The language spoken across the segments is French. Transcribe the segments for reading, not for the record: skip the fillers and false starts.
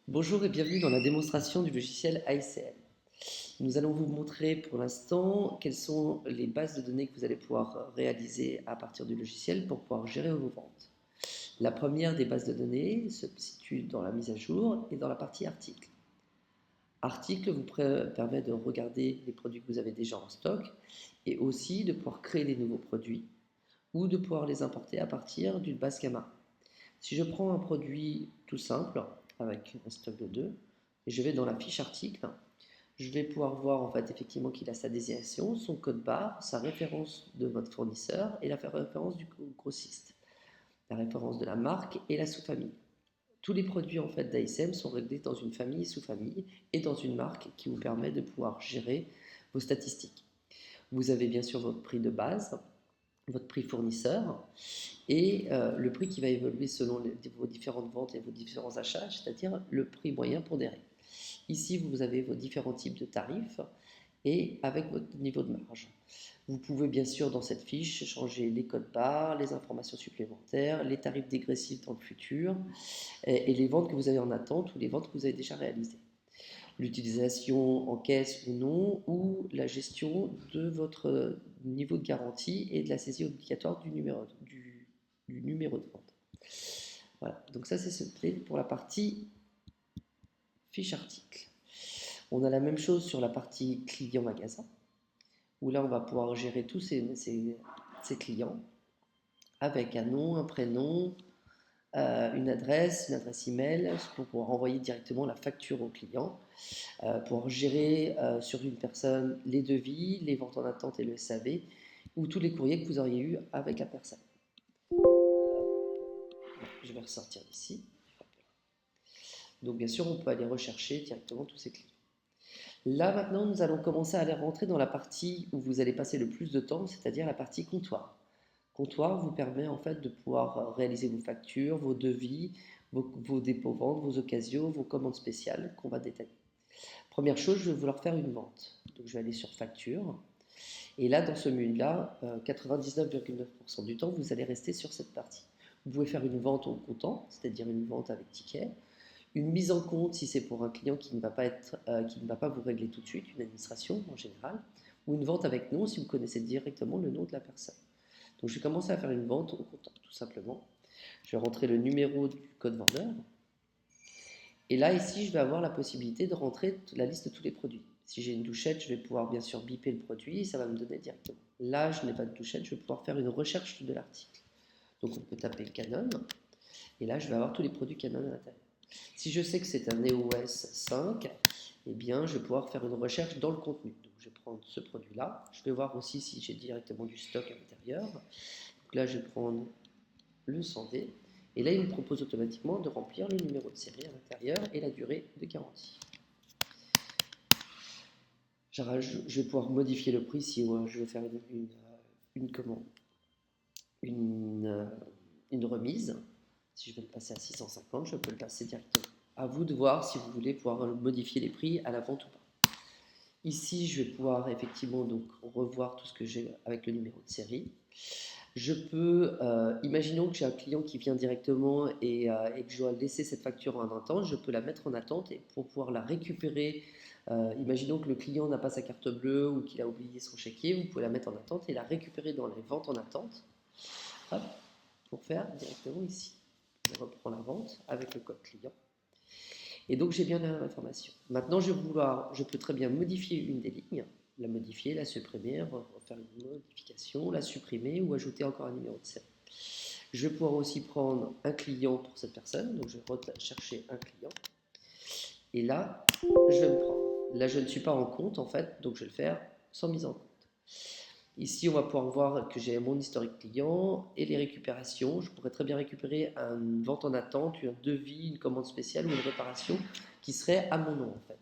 Bonjour et bienvenue dans la démonstration du logiciel ASCL. Nous allons vous montrer pour l'instant quelles sont les bases de données que vous allez pouvoir réaliser à partir du logiciel pour pouvoir gérer vos ventes. La première des bases de données se situe dans la mise à jour et dans la partie articles. Article vous permet de regarder les produits que vous avez déjà en stock et aussi de pouvoir créer des nouveaux produits ou de pouvoir les importer à partir d'une base Gamma. Si je prends un produit tout simple, avec un stock de 2, et je vais dans la fiche article, je vais pouvoir voir en fait effectivement qu'il a sa désignation, son code barre, sa référence de votre fournisseur et la référence du grossiste, la référence de la marque et la sous-famille. Tous les produits en fait d'ASM sont réglés dans une famille et sous-famille et dans une marque qui vous permet de pouvoir gérer vos statistiques. Vous avez bien sûr votre prix de base, votre prix fournisseur et le prix qui va évoluer selon vos différentes ventes et vos différents achats, c'est-à-dire le prix moyen pondéré. Ici, vous avez vos différents types de tarifs et avec votre niveau de marge. Vous pouvez bien sûr dans cette fiche changer les codes barres, les informations supplémentaires, les tarifs dégressifs dans le futur et les ventes que vous avez en attente ou les ventes que vous avez déjà réalisées. L'utilisation en caisse ou non, ou la gestion de votre niveau de garantie et de la saisie obligatoire du numéro de vente. Voilà, donc ça c'est ce pour la partie fiche article. On a la même chose sur la partie client magasin, où là on va pouvoir gérer tous ces clients avec un nom, un prénom, une adresse email pour pouvoir envoyer directement la facture au client, pour gérer sur une personne les devis, les ventes en attente et le SAV, ou tous les courriers que vous auriez eu avec la personne. Je vais ressortir d'ici. Donc bien sûr, on peut aller rechercher directement tous ces clients. Là maintenant, nous allons commencer à aller rentrer dans la partie où vous allez passer le plus de temps, c'est-à-dire la partie comptoir. Comptoir vous permet en fait de pouvoir réaliser vos factures, vos devis, vos dépôts-ventes, vos occasions, vos commandes spéciales qu'on va détailler. Première chose, je vais vouloir faire une vente. Donc je vais aller sur facture. Et là, dans ce menu-là, 99,9% du temps, vous allez rester sur cette partie. Vous pouvez faire une vente au comptant, c'est-à-dire une vente avec ticket. Une mise en compte si c'est pour un client qui ne va pas qui ne va pas vous régler tout de suite, une administration en général, ou une vente avec nom si vous connaissez directement le nom de la personne. Donc je vais commencer à faire une vente au comptant, tout simplement. Je vais rentrer le numéro du code vendeur. Et là, ici, je vais avoir la possibilité de rentrer la liste de tous les produits. Si j'ai une douchette, je vais pouvoir bien sûr biper le produit et ça va me donner directement. Là, je n'ai pas de douchette, je vais pouvoir faire une recherche de l'article. Donc on peut taper Canon et là, je vais avoir tous les produits Canon à l'intérieur. Si je sais que c'est un EOS 5, eh bien, je vais pouvoir faire une recherche dans le contenu. Donc, je vais prendre ce produit-là. Je vais voir aussi si j'ai directement du stock à l'intérieur. Donc là, je vais prendre le 100D. Et là, il me propose automatiquement de remplir le numéro de série à l'intérieur et la durée de garantie. Je vais pouvoir modifier le prix si je veux faire une commande, une remise. Si je veux le passer à 650, je peux le passer directement. À vous de voir si vous voulez pouvoir modifier les prix à la vente ou pas. Ici, je vais pouvoir effectivement donc revoir tout ce que j'ai avec le numéro de série. Je peux, imaginons que j'ai un client qui vient directement et que je dois laisser cette facture en attente, je peux la mettre en attente et pour pouvoir la récupérer, imaginons que le client n'a pas sa carte bleue ou qu'il a oublié son chéquier, vous pouvez la mettre en attente et la récupérer dans les ventes en attente. Hop, pour faire directement ici. Je reprends la vente avec le code client. Et donc j'ai bien l'information. Maintenant je peux très bien modifier une des lignes, la modifier, la supprimer, refaire une modification, la supprimer ou ajouter encore un numéro de série. Je vais pouvoir aussi prendre un client pour cette personne, donc je vais chercher un client. Et là, je vais me prendre. Là, je ne suis pas en compte en fait, donc je vais le faire sans mise en compte. Ici, on va pouvoir voir que j'ai mon historique client et les récupérations. Je pourrais très bien récupérer une vente en attente, un devis, une commande spéciale ou une réparation qui serait à mon nom en fait.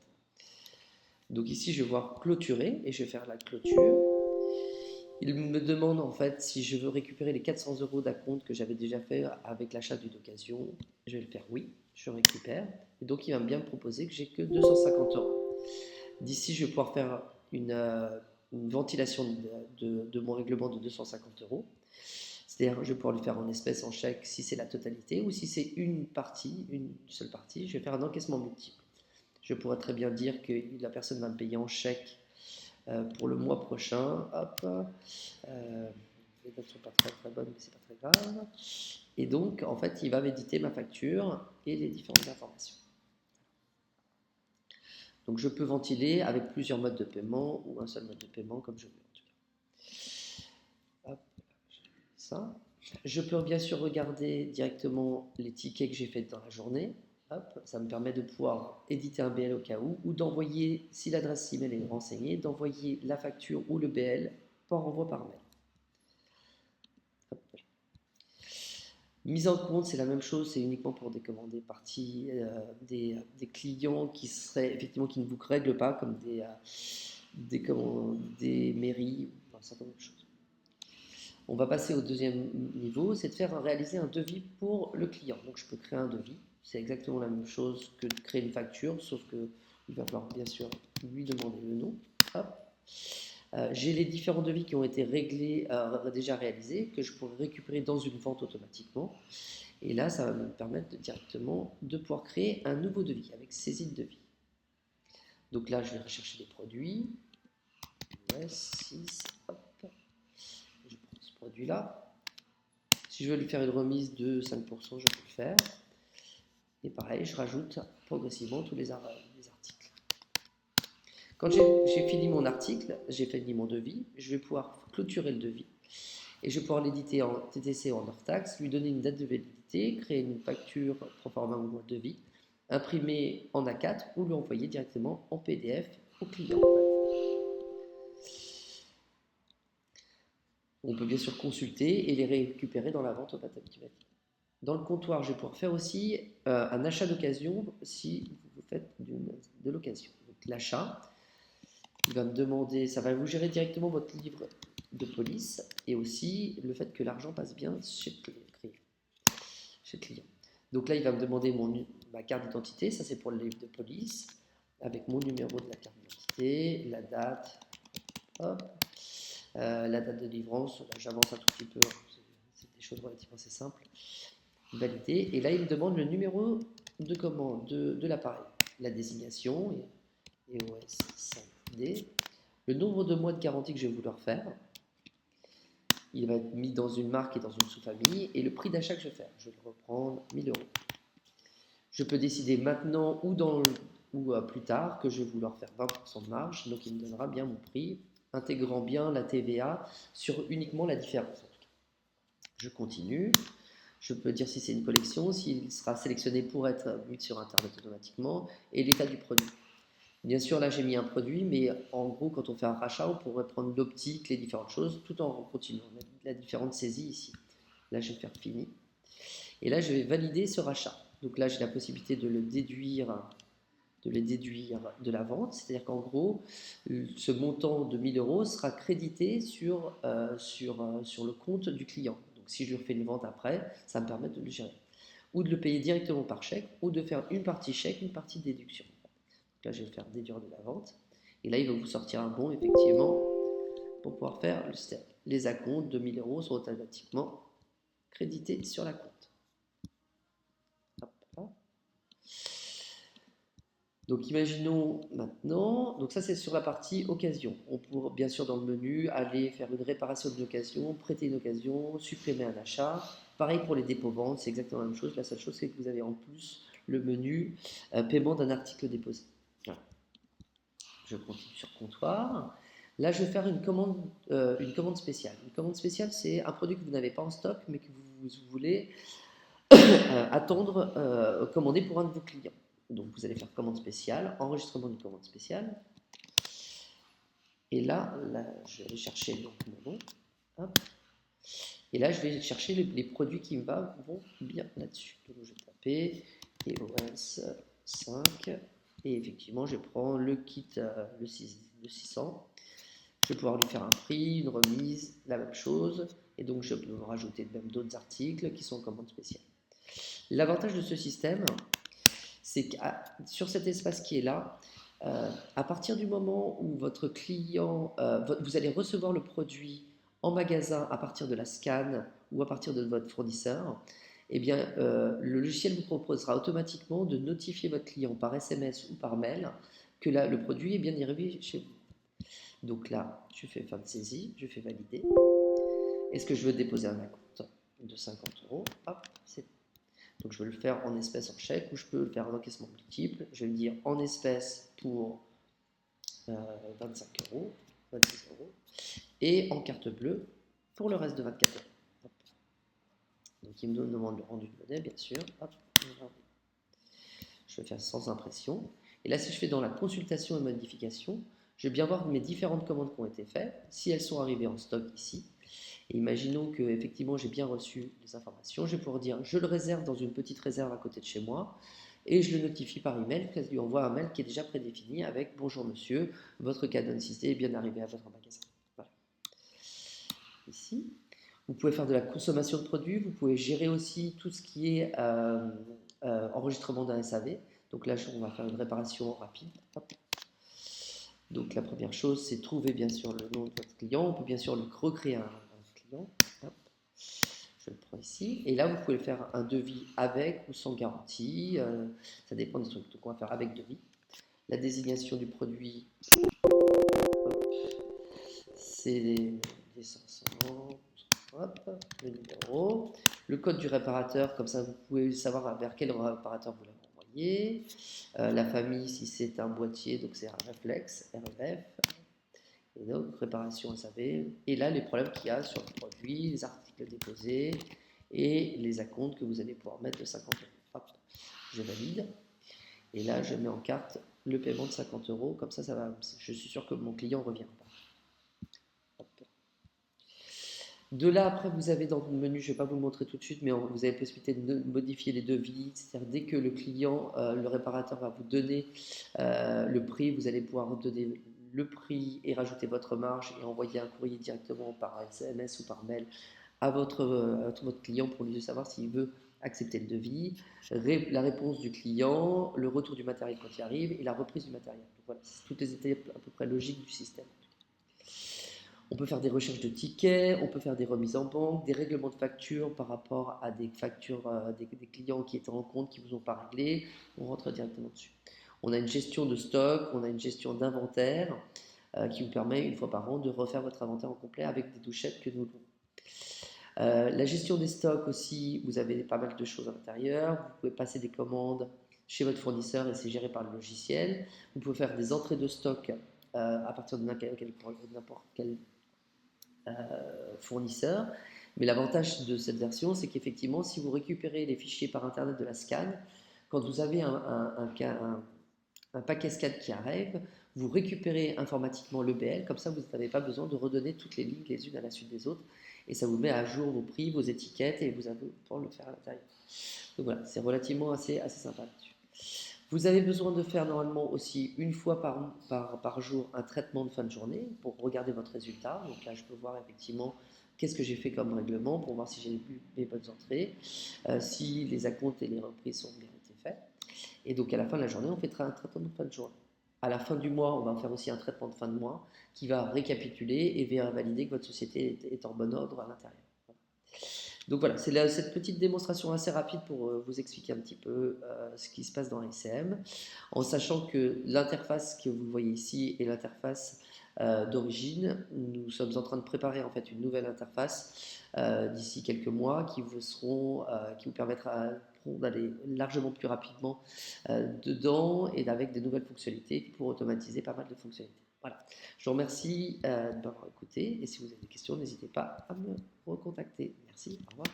Donc ici, je vais voir clôturer et je vais faire la clôture. Il me demande en fait si je veux récupérer les 400 € d'acompte que j'avais déjà fait avec l'achat d'une occasion. Je vais le faire oui, je récupère. Et donc il va bien me proposer que j'ai que 250 €. D'ici, je vais pouvoir faire une ventilation de mon règlement de 250 €. C'est-à-dire, je vais pouvoir le faire en espèces, en chèque, si c'est la totalité, ou si c'est une partie, une seule partie, je vais faire un encaissement multiple. Je pourrais très bien dire que la personne va me payer en chèque pour le mois prochain. Hop, les dates ne sont pas très très bonnes, mais c'est pas très grave. Et donc, en fait, il va m'éditer ma facture et les différentes informations. Donc, je peux ventiler avec plusieurs modes de paiement ou un seul mode de paiement, comme je veux en tout cas. Hop, ça. Je peux bien sûr regarder directement les tickets que j'ai faits dans la journée. Hop, ça me permet de pouvoir éditer un BL au cas où, ou d'envoyer, si l'adresse email est renseignée, d'envoyer la facture ou le BL par envoi par mail. Hop. Mise en compte, c'est la même chose, c'est uniquement pour des commandes parties, des clients qui seraient effectivement qui ne vous règlent pas, comme des mairies, un certain nombre de choses. On va passer au deuxième niveau, c'est de réaliser un devis pour le client. Donc je peux créer un devis, c'est exactement la même chose que de créer une facture, sauf qu'il va falloir bien sûr lui demander le nom. Hop. J'ai les différents devis qui ont été réglés, déjà réalisés, que je pourrais récupérer dans une vente automatiquement. Et là, ça va me permettre directement de pouvoir créer un nouveau devis avec saisie de devis. Donc là, je vais rechercher des produits. Ouais, 6, hop. Je prends ce produit-là. Si je veux lui faire une remise de 5%, je peux le faire. Et pareil, je rajoute progressivement tous les articles. Quand j'ai fini mon article, j'ai fini mon devis, je vais pouvoir clôturer le devis. Et je vais pouvoir l'éditer en TTC ou en hors taxe, lui donner une date de validité, créer une facture proforma ou un devis, imprimer en A4 ou lui envoyer directement en PDF au client. On peut bien sûr consulter et les récupérer dans la vente automatique. Dans le comptoir, je vais pouvoir faire aussi un achat d'occasion si vous faites de l'occasion. Donc l'achat, il va me demander, ça va vous gérer directement votre livre de police et aussi le fait que l'argent passe bien chez le client. Donc là, il va me demander ma carte d'identité, ça c'est pour le livre de police, avec mon numéro de la carte d'identité, la date, hop, la date de livrance, là j'avance un tout petit peu, c'est des choses relativement assez simples. Valider, et là il me demande le numéro de commande de l'appareil, la désignation, EOS 5D, le nombre de mois de garantie que je vais vouloir faire, il va être mis dans une marque et dans une sous-famille, et le prix d'achat que je vais faire, je vais le reprendre 1000 euros. Je peux décider maintenant ou plus tard que je vais vouloir faire 20% de marge, donc il me donnera bien mon prix, intégrant bien la TVA sur uniquement la différence. Je continue. Je peux dire si c'est une collection, s'il sera sélectionné pour être mis sur Internet automatiquement, et l'état du produit. Bien sûr, là j'ai mis un produit, mais en gros, quand on fait un rachat, on pourrait prendre l'optique, les différentes choses, tout en continuant. On a la différente saisie ici. Là, je vais faire fini. Et là, je vais valider ce rachat. Donc là, j'ai la possibilité de le déduire de la vente, c'est-à-dire qu'en gros, ce montant de 1000 euros sera crédité sur le compte du client. Donc si je lui refais une vente après, ça me permet de le gérer. Ou de le payer directement par chèque, ou de faire une partie chèque, une partie déduction. Donc là, je vais le faire déduire de la vente. Et là, il va vous sortir un bon, effectivement, pour pouvoir faire le step. Les acomptes de 1000 euros sont automatiquement crédités sur la compte. Hop, hop. Donc imaginons maintenant, donc ça c'est sur la partie occasion. On pourrait bien sûr dans le menu aller faire une réparation d'une occasion, prêter une occasion, supprimer un achat. Pareil pour les dépôts-ventes, c'est exactement la même chose. La seule chose c'est que vous avez en plus le menu paiement d'un article déposé. Voilà. Je continue sur comptoir. Là je vais faire une commande spéciale. Une commande spéciale c'est un produit que vous n'avez pas en stock mais que vous voulez attendre commander pour un de vos clients. Donc vous allez faire commande spéciale, enregistrement d'une commande spéciale. Et là je vais chercher donc mon nom. Hop. Et là, je vais chercher les produits qui vont bien là-dessus. Donc je vais taper EOS 5. Et effectivement, je prends le kit, le 600. Je vais pouvoir lui faire un prix, une remise, la même chose. Et donc, je peux rajouter même d'autres articles qui sont en commande spéciale. L'avantage de ce système, c'est que sur cet espace qui est là, à partir du moment où votre client, vous allez recevoir le produit en magasin à partir de la scan ou à partir de votre fournisseur, eh bien, le logiciel vous proposera automatiquement de notifier votre client par SMS ou par mail que le produit est bien arrivé chez vous. Donc là, je fais fin de saisie, je fais valider. Est-ce que je veux déposer un acompte de 50 euros? Hop, c'est donc je veux le faire en espèces, en chèque, ou je peux le faire en encaissement multiple. Je vais me dire en espèces pour 25 euros, 26 euros, et en carte bleue pour le reste de 24 euros. Hop. Donc il me demande le rendu de monnaie, bien sûr. Hop. Je vais faire sans impression. Et là, si je fais dans la consultation et modification, je vais bien voir mes différentes commandes qui ont été faites, si elles sont arrivées en stock ici. Et imaginons que effectivement j'ai bien reçu les informations, je vais pouvoir dire je le réserve dans une petite réserve à côté de chez moi et je le notifie par email, je lui envoie un mail qui est déjà prédéfini avec bonjour monsieur, votre cadeau assisté est bien arrivé à votre magasin. Voilà. Ici, vous pouvez faire de la consommation de produits, vous pouvez gérer aussi tout ce qui est enregistrement d'un SAV. Donc là, on va faire une réparation rapide. Hop. Donc la première chose, c'est trouver bien sûr le nom de votre client. On peut bien sûr lui recréer un client. Hop. Je le prends ici. Et là, vous pouvez faire un devis avec ou sans garantie. Ça dépend des trucs. Donc on va faire avec devis. La désignation du produit, c'est les 500. Hop, le numéro. Le code du réparateur, comme ça vous pouvez savoir vers quel réparateur vous l'avez envoyé. La famille, si c'est un boîtier, donc c'est un réflexe, REF. Et donc, réparation SAV. Et là, les problèmes qu'il y a sur le produit, les articles déposés et les acomptes que vous allez pouvoir mettre de 50 euros. Hop, je valide. Et là, je mets en carte le paiement de 50 euros. Comme ça va, je suis sûr que mon client revient pas. Hop. De là, après, vous avez dans le menu, je ne vais pas vous le montrer tout de suite, mais vous avez la possibilité de modifier les devis. C'est-à-dire, dès que le client, le réparateur va vous donner le prix, vous allez pouvoir donner le prix et rajouter votre marge et envoyer un courrier directement par SMS ou par mail à votre client pour lui savoir s'il veut accepter le devis, la réponse du client, le retour du matériel quand il arrive et la reprise du matériel. Donc voilà, c'est toutes les étapes à peu près logiques du système. On peut faire des recherches de tickets, on peut faire des remises en banque, des règlements de factures par rapport à des factures des clients qui étaient en compte, qui ne vous ont pas réglé. On rentre directement dessus. On a une gestion de stock, on a une gestion d'inventaire qui vous permet une fois par an de refaire votre inventaire en complet avec des douchettes que nous louons. La gestion des stocks aussi, vous avez pas mal de choses à l'intérieur. Vous pouvez passer des commandes chez votre fournisseur et c'est géré par le logiciel. Vous pouvez faire des entrées de stock à partir de n'importe quel fournisseur. Mais l'avantage de cette version, c'est qu'effectivement, si vous récupérez les fichiers par Internet de la scan, quand vous avez un paquet scan qui arrive, vous récupérez informatiquement l'EBL, comme ça vous n'avez pas besoin de redonner toutes les lignes les unes à la suite des autres, et ça vous met à jour vos prix, vos étiquettes, et vous avez pour le faire à l'intérieur. Donc voilà, c'est relativement assez sympa là-dessus. Vous avez besoin de faire normalement aussi une fois par jour un traitement de fin de journée pour regarder votre résultat. Donc là, je peux voir effectivement qu'est-ce que j'ai fait comme règlement pour voir si j'ai eu mes bonnes entrées, si les acomptes et les reprises sont bien été faits. Et donc à la fin de la journée, on fait un traitement de fin de journée. À la fin du mois, on va faire aussi un traitement de fin de mois qui va récapituler et valider que votre société est en bon ordre à l'intérieur. Voilà. Donc voilà, c'est cette petite démonstration assez rapide pour vous expliquer un petit peu ce qui se passe dans l'ACM, en sachant que l'interface que vous voyez ici est l'interface d'origine. Nous sommes en train de préparer en fait une nouvelle interface d'ici quelques mois qui vous permettra d'aller largement plus rapidement dedans et avec des nouvelles fonctionnalités pour automatiser pas mal de fonctionnalités. Voilà. Je vous remercie de m'avoir écouté et si vous avez des questions, n'hésitez pas à me recontacter. Merci, au revoir.